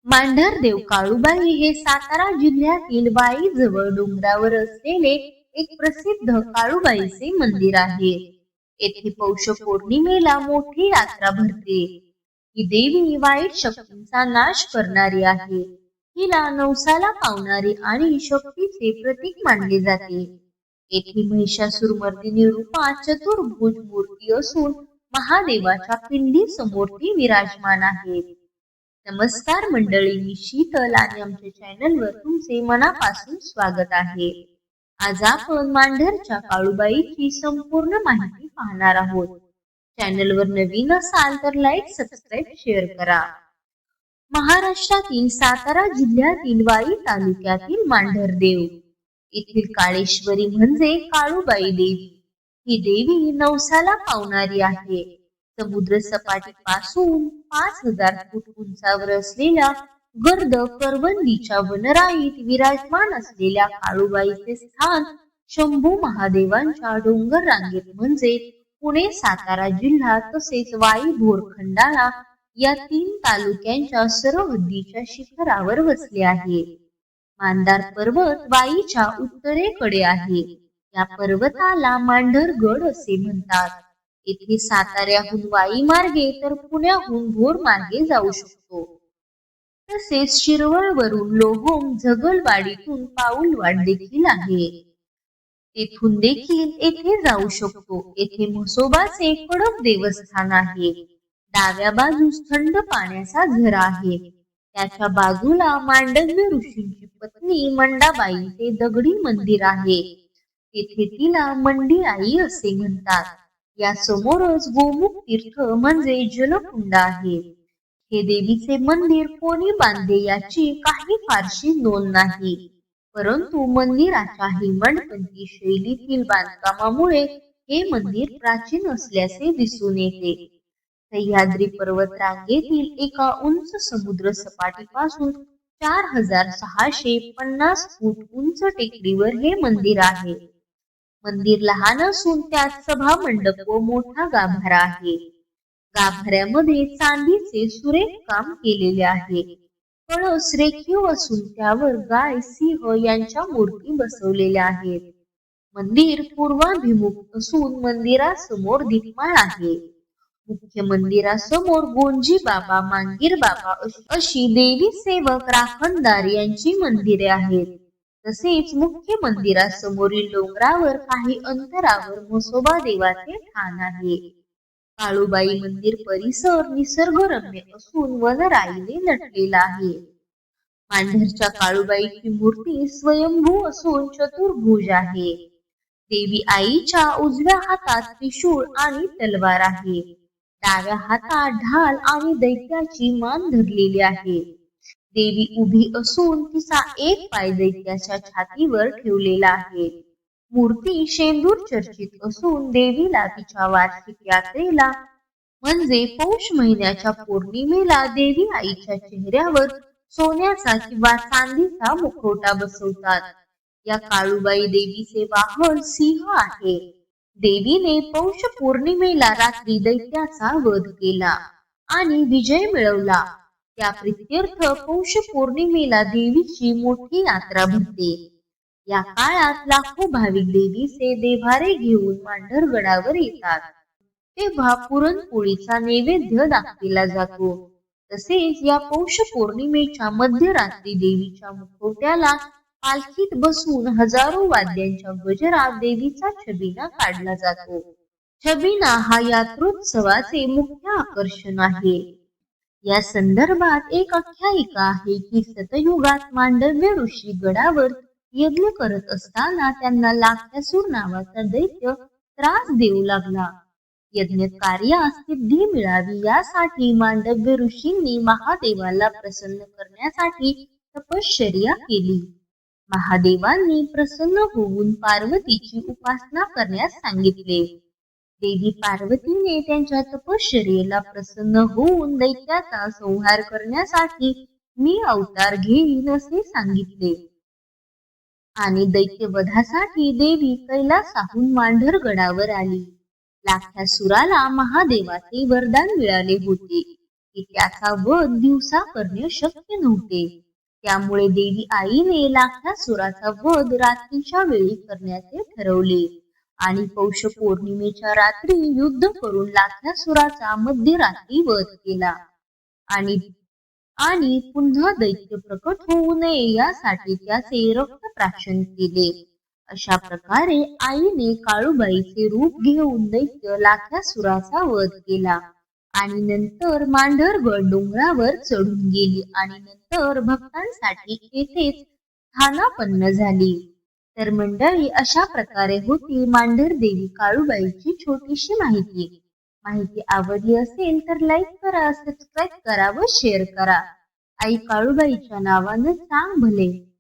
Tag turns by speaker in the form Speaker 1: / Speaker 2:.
Speaker 1: मांढरदेव काळुबाई हे सातारा जिल्ह्यातील वाई जवळ डोंगरावर असलेले एक प्रसिद्ध काळुबाईचे मंदिर आहे. येथे पौष पौर्णिमेला मोठी यात्रा भरते. ही देवी वाईट शक्तींचा नाश करणारी आहे. हिला नवसाला पावणारी आणि शक्तीचे प्रतीक मानले जाते. येथे महिषासुरमर्दिनी रूपात चतुर्भुज मूर्ती असून महादेवाच्या पिंडी समोर ती विराजमान आहे. नमस्कार मंडळी, मी शीतल आणि आमच्या चॅनलवर तुमचे मनापासून स्वागत आहे. आज आपण मांढरच्या काळुबाईची संपूर्ण माहिती पाहणार आहोत. चॅनलवर नवीन असाल तर लाईक, सबस्क्राईब, शेअर करा. महाराष्ट्रातील सातारा जिल्ह्यातील वाई तालुक्यातील मांढरदेव येथील काळेश्वरी म्हणजे काळुबाई देवी. ही देवी नवसाला पावणारी आहे. समुद्र सपाटीपासून 5000 फूट उंचावर असलेल्या गर्द करवंदीच्या वनराईत विराजमान असलेल्या काळुबाईचे स्थान शंभू महादेवांच्या डोंगर रांगेत म्हणजे पुणे, सातारा जिल्हा तसेच वाई भोर खंडाळा या 3 तालुक्यांच्या सरहद्दीच्या शिखरावर वसले आहे. मांदार पर्वत वाईच्या उत्तरेकडे आहे. या पर्वताला मांढरगड असे म्हणतात. येथे साताऱ्याहून वाई मार्गे तर पुण्याहून भोर मार्गे जाऊ शकतो. तसेच शिरवळवरून लोहोम झगलवाडीतून पाऊलवाट देखील आहे. तेथून देखील येथे जाऊ शकतो. येथे म्हसोबाचे कडक देवस्थान आहे. डाव्या बाजूस थंड पाण्याचा झरा आहे. त्याच्या बाजूला मांडव्य ऋषींची पत्नी मंडाबाईचे दगडी मंदिर आहे. तेथे तिला मंडी आई असे म्हणतात. या समोरच गोमुख तीर्थ म्हणजे जलकुंड आहे. हे देवीचे मंदिर कोणी बांधले याची काही फारशी नोंद नाही, परंतु मंदिराच्या हेमाडपंथी शैलीतील बांधकामामुळे हे मंदिर प्राचीन असल्याचे दिसून येते. सह्याद्री पर्वत रांगेतील एका उंच समुद्र सपाटीपासून 4650 फूट उंच टेकडीवर हे मंदिर आहे. मंदिर लहान असून त्यात सभा मंडप व मोठा गाभारा आहे. गाभाऱ्यामध्ये चांदीचे सुरेख काम केलेले आहे. कळस रेखीव असून त्यावर गाय, सिंह यांच्या मूर्ती बसवलेल्या आहेत. मंदिर पूर्वाभिमुख असून मंदिरासमोर दीपमाळ आहे. मुख्य मंदिरासमोर गोंजी बाबा, मांगीर बाबा अशी देवी सेवक राखणदार यांची मंदिरे आहेत. तसेच मुख्य मंदिरासमोरील डोंगरावर काही अंतरावर म्हसोबा देवाचे ठाण आहे. काळुबाई मंदिर परिसर निसर्गरम्य असून वनराईने नटलेला आहे. मांढरच्या काळुबाईची मूर्ती स्वयंभू असून चतुर्भुज आहे. देवी आईच्या उजव्या हातात त्रिशूळ आणि तलवार आहे. डाव्या हातात ढाल आणि दैत्याची मान धरलेली आहे. देवी उभी असून तिचा एक पाय दैत्याच्या छातीवर ठेवलेला आहे. मूर्ती शेंदूर चर्चित असून देवीला तिच्या वार्षिक यात्रेला म्हणजे पौष महिन्याच्या पौर्णिमेला देवी आईच्या चेहऱ्यावर सोन्याचा किंवा चांदीचा मुखवटा बसवतात. या काळुबाई देवीचे वाहन सिंह आहे. देवीने पौष पौर्णिमेला रात्री दैत्याचा वध केला आणि विजय मिळवला. त्या प्रित्यर्थ पौष पौर्णिमेला देवीची मोठी यात्रा भरते. या काळात लाखो भाविक देवीचे देव्हारे घेऊन मांढरगडावर येतात. तेव्हा पुरणपोळीचा नैवेद्य दाखविला जातो. तसेच या पौष पौर्णिमेच्या मध्यरात्री देवीच्या मुखवट्याला पालखीत बसून हजारो वाद्यांच्या गजरात देवीचा छबिना काढला जातो. छबिना हा यात्रोत्सवाचे मुख्य आकर्षण आहे. या संदर्भात एक आख्यायिका आहे की सतयुगात मांडव्य ऋषी गडावर यज्ञ करत असताना त्यांना लाख्यासूर नावाचा दैत्य त्रास देऊ लागला. यज्ञ कार्यास सिद्धी मिळावी यासाठी मांडव्य ऋषींनी महादेवाला प्रसन्न करण्यासाठी तपश्चर्या केली. महादेवांनी प्रसन्न होऊन पार्वतीची उपासना करण्यास सांगितले. देवी पार्वतीने त्यांच्या तपश्चर्येला प्रसन्न होऊन दैत्याचा संहार करण्यासाठी मी अवतार घेईन असे सांगितले आणि दैत्यवधासाठी देवी कैलासाहून मांढरगडावर आली. लाख्यासुराला महादेवाचे वरदान मिळाले होते की त्याचा वध दिवसा करणे शक्य नव्हते. त्यामुळे देवी आईने लाखासुराचा वध रात्रीच्या वेळी करण्याचे ठरवले आणि पौष पौर्णिमेच्या रात्री युद्ध करून लाखासुराचा मध्यरात्री वध केला आणि आणि पुन्हा दैत्य प्रकट होऊ नये यासाठी त्याचे रक्तप्राशन केले. अशा प्रकारे आईने काळूबाईचे रूप घेऊन दैत्य लाखासुराचा वध केला आणि नंतर मांढरगड डोंगरावर चढून गेली आणि नंतर भक्तांसाठी येथेच स्थानापन्न झाली. तर मंडळी, अशा प्रकारे होती मांढर देवी काळूबाईची छोटीशी माहिती. माहिती आवडली असेल तर लाईक करा, सबस्क्राईब करा व शेअर करा. आई काळूबाईच्या नावानं सांग भले.